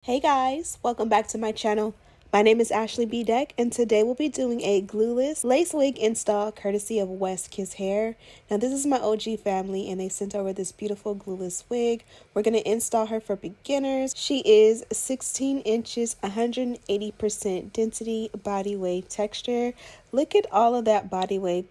Hey guys, welcome back to my channel. My name is Ashley Bedeck, and today we'll be doing a glueless lace wig install courtesy of WestKissHair. Now this is my OG family and they sent over this beautiful glueless wig. We're going to install her for beginners. She is 16 inches, 180% density, body wave texture. Look at all of that body wave.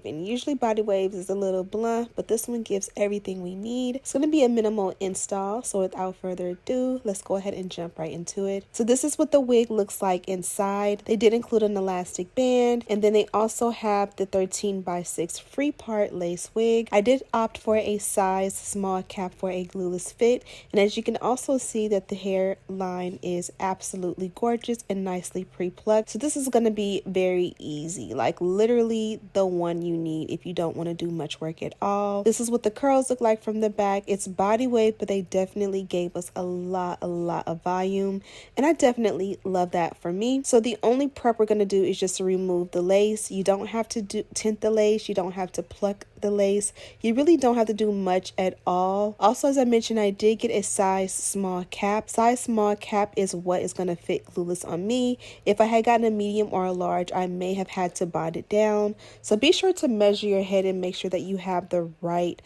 And usually body waves is a little blunt, but this one gives everything we need. It's going to be a minimal install, so without further ado, let's go ahead and jump right into it. So this is what the wig looks like inside. They did include an elastic band, and then they also have the 13x6 free part lace wig. I did opt for a size small cap for a glueless fit, and as you can also see that the hairline is absolutely gorgeous and nicely pre-plucked. So this is going to be very easy, like literally the one you need if you don't want to do much work at all. This is what the curls look like from the back. It's body wave, but they definitely gave us a lot of volume, and I definitely love that for me. So the only prep we're going to do is just to remove the lace. You don't have to tint the lace, you don't have to pluck the lace, you really don't have to do much at all. Also, as I mentioned, I did get a size small cap. Size small cap is what is going to fit glueless on me. If I had gotten a medium or a large, I may have had to bond it down. So be sure to measure your head and make sure that you have the right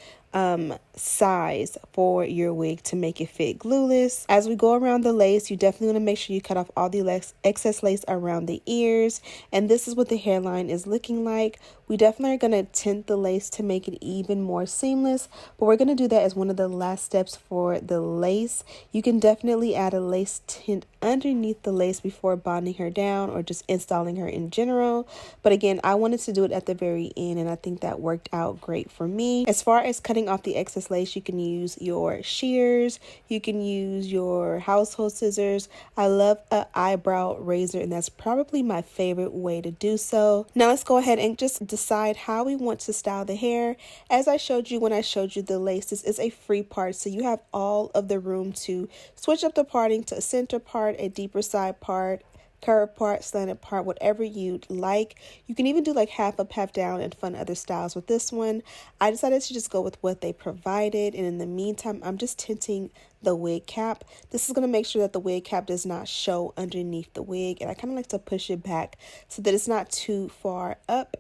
size for your wig to make it fit glueless. As we go around the lace, you definitely want to make sure you cut off all the excess lace around the ears, and this is what the hairline is looking like. We definitely are going to tint the lace to make it even more seamless, but we're going to do that as one of the last steps for the lace. You can definitely add a lace tint underneath the lace before bonding her down or just installing her in general, but again, I wanted to do it at the very end, and I think that worked out great for me. As far as cutting off the excess lace, you can use your shears, you can use your household scissors. I love an eyebrow razor, and that's probably my favorite way to do so. Now let's go ahead and just decide how we want to style the hair. As I showed you when I showed you the lace, this is a free part, so you have all of the room to switch up the parting to a center part, a deeper side part, curved part, slanted part, whatever you'd like. You can even do like half up, half down, and fun other styles with this one. I decided to just go with what they provided, and in the meantime, I'm just tinting the wig cap. This is going to make sure that the wig cap does not show underneath the wig, and I kind of like to push it back so that it's not too far up.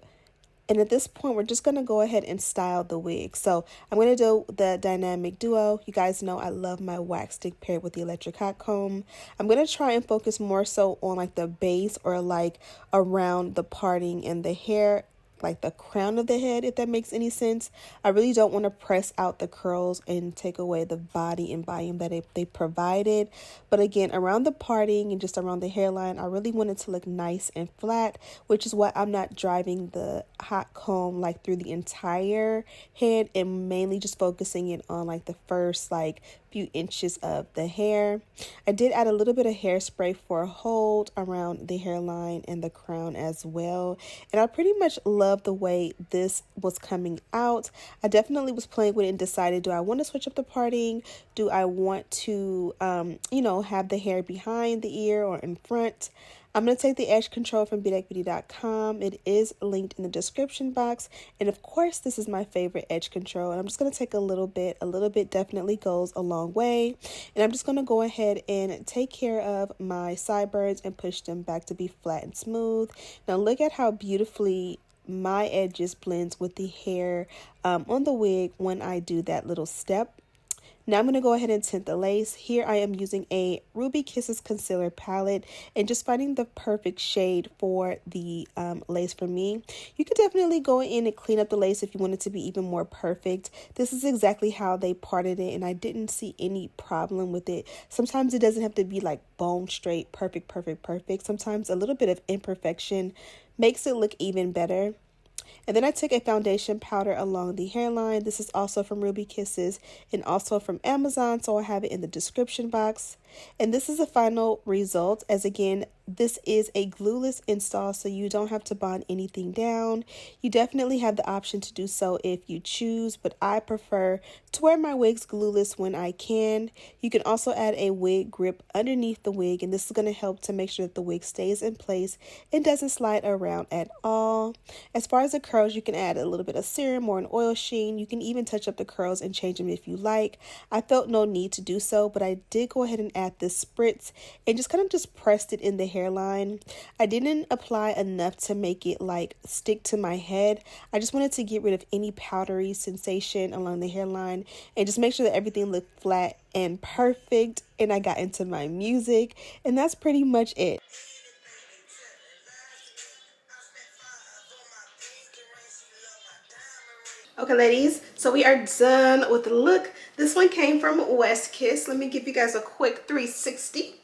And at this point, we're just going to go ahead and style the wig. So I'm going to do the dynamic duo. You guys know I love my wax stick paired with the electric hot comb. I'm going to try and focus more so on like the base or like around the parting and the hair, like the crown of the head, if that makes any sense. I really don't want to press out the curls and take away the body and volume that they provided. But again, around the parting and just around the hairline, I really want it to look nice and flat, which is why I'm not driving the hot comb like through the entire head and mainly just focusing it on like the first like few inches of the hair. I did add a little bit of hairspray for a hold around the hairline and the crown as well, and I pretty much love the way this was coming out. I definitely was playing with it and decided, do I want to switch up the parting? Do I want to have the hair behind the ear or in front? I'm going to take the edge control from bedeckbeauty.com. It is linked in the description box. And of course, this is my favorite edge control. And I'm just going to take a little bit. A little bit definitely goes a long way. And I'm just going to go ahead and take care of my sideburns and push them back to be flat and smooth. Now look at how beautifully my edges blends with the hair on the wig when I do that little step. Now I'm going to go ahead and tint the lace. Here I am using a WESTKISS concealer palette and just finding the perfect shade for the lace for me. You could definitely go in and clean up the lace if you want it to be even more perfect. This is exactly how they parted it, and I didn't see any problem with it. Sometimes it doesn't have to be like bone straight, perfect. Sometimes a little bit of imperfection makes it look even better. And then I took a foundation powder along the hairline. This is also from WESTKISS and also from Amazon, so I have it in the description box. And this is the final result, as again, this is a glueless install, so you don't have to bond anything down. You definitely have the option to do so if you choose, but I prefer to wear my wigs glueless when I can. You can also add a wig grip underneath the wig, and this is going to help to make sure that the wig stays in place and doesn't slide around at all. As far as the curls, you can add a little bit of serum or an oil sheen. You can even touch up the curls and change them if you like. I felt no need to do so, but I did go ahead and add this spritz and just kind of just pressed it in the hairline. I didn't apply enough to make it like stick to my head. I just wanted to get rid of any powdery sensation along the hairline and just make sure that everything looked flat and perfect. And I got into my music, and that's pretty much it. Okay, ladies, so we are done with the look. This one came from WestKiss. Let me give you guys a quick 360.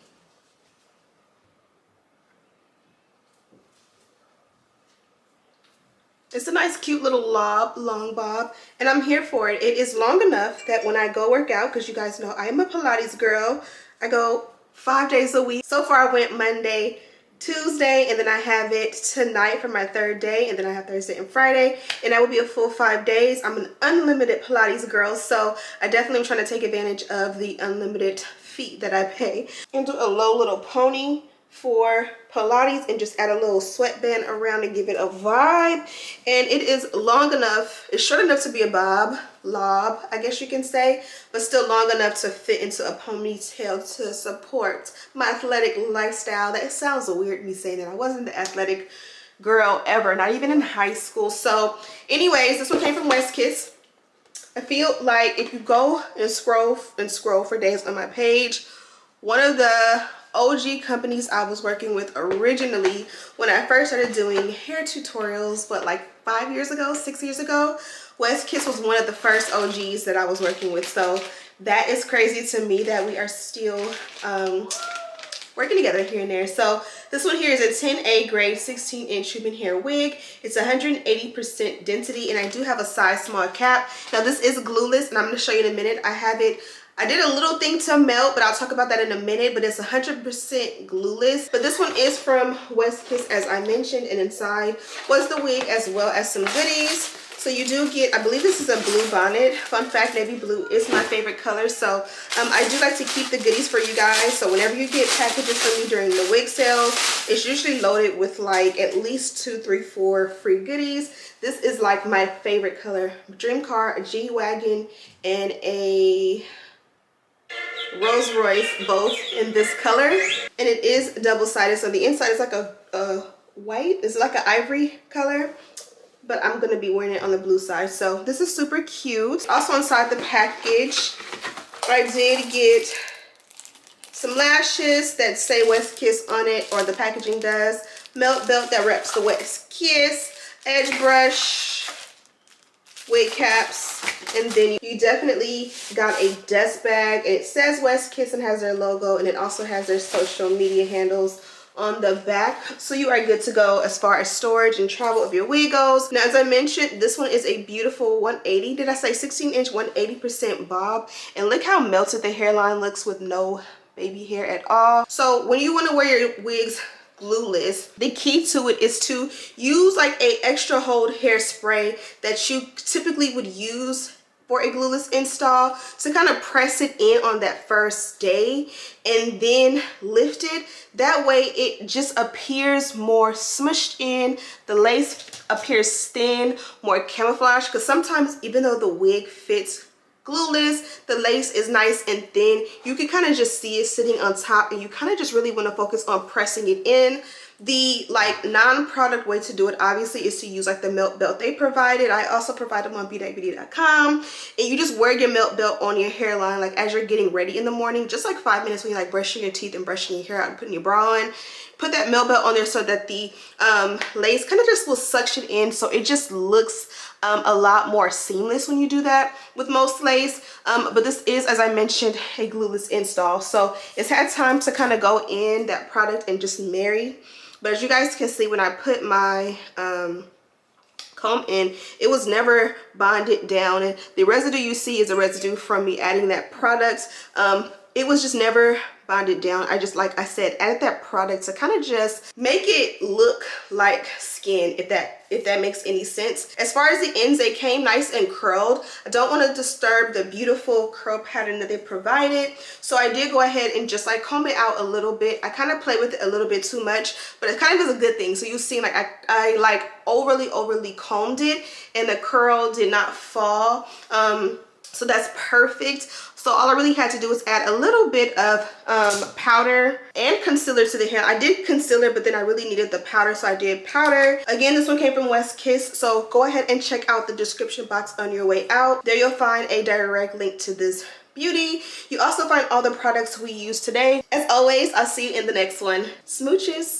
It's a nice, cute little long bob, and I'm here for it. It is long enough that when I go work out, because you guys know I am a Pilates girl, I go 5 days a week. So far I went Monday, Tuesday, and then I have it tonight for my 3rd day, and then I have Thursday and Friday, and that will be a full 5 days. I'm an unlimited Pilates girl, so I definitely am trying to take advantage of the unlimited fee that I pay. And do a low little pony for Pilates and just add a little sweatband around to give it a vibe. And it is long enough, it's short enough to be a lob, I guess you can say, but still long enough to fit into a ponytail to support my athletic lifestyle. That sounds weird me saying that. I wasn't the athletic girl ever, not even in high school. So anyways, this one came from WestKiss. I feel like if you go and scroll for days on my page, one of the OG companies I was working with originally when I first started doing hair tutorials, but like 5 years ago, 6 years ago, WestKiss was one of the first OGs that I was working with. So that is crazy to me that we are still working together here and there. So this one here is a 10A grade 16-inch human hair wig. It's 180% density, and I do have a size small cap. Now this is glueless, and I'm going to show you in a minute. I did a little thing to melt, but I'll talk about that in a minute, but it's 100% glueless. But this one is from WestKiss, as I mentioned, and inside was the wig as well as some goodies. So you do get, I believe this is a blue bonnet. Fun fact, navy blue is my favorite color. So I do like to keep the goodies for you guys. So whenever you get packages from me during the wig sales, it's usually loaded with like at least 2, 3, 4 free goodies. This is like my favorite color. Dream car, a G-Wagon, and a Rolls Royce, both in this color, and it is double-sided. So the inside is like a white, it's like an ivory color, but I'm gonna be wearing it on the blue side. So this is super cute. Also inside the package, I did get some lashes that say WestKiss on it, or the packaging does. Melt belt that wraps the WestKiss, edge brush, wig caps, and then you definitely got a dust bag, and it says WestKiss and has their logo, and it also has their social media handles on the back. So you are good to go as far as storage and travel of your wig goes. Now, as I mentioned, this one is a beautiful 180, did I say 16-inch 180% bob, and look how melted the hairline looks with no baby hair at all. So when you want to wear your wigs glueless, the key to it is to use like a extra hold hairspray that you typically would use for a glueless install to kind of press it in on that first day and then lift it. That way it just appears more smushed in, the lace appears thin, more camouflage, because sometimes even though the wig fits glueless, the lace is nice and thin, you can kind of just see it sitting on top, and you kind of just really want to focus on pressing it in. The like non-product way to do it obviously is to use like the melt belt they provided. I also provide them on bedeck.com, and you just wear your melt belt on your hairline like as you're getting ready in the morning, just like 5 minutes when you're like brushing your teeth and brushing your hair out and putting your bra on. Put that melt belt on there so that the lace kind of just will suction in, so it just looks a lot more seamless when you do that with most lace. But this is, as I mentioned, a glueless install, so it's had time to kind of go in that product and just marry. But as you guys can see, when I put my comb in, it was never bonded down, and the residue you see is a residue from me adding that product. It was just never bonded down. I just, like I said, added that product to kind of just make it look like skin, if that makes any sense. As far as the ends, they came nice and curled. I don't want to disturb the beautiful curl pattern that they provided, so I did go ahead and just like comb it out a little bit. I kind of play with it a little bit too much, but it kind of is a good thing. So you see, like I like overly combed it, and the curl did not fall. So that's perfect. So all I really had to do was add a little bit of powder and concealer to the hair. I did concealer, but then I really needed the powder, so I did powder. Again, this one came from WestKiss, so go ahead and check out the description box on your way out. There you'll find a direct link to this beauty. You also find all the products we used today. As always, I'll see you in the next one. Smooches.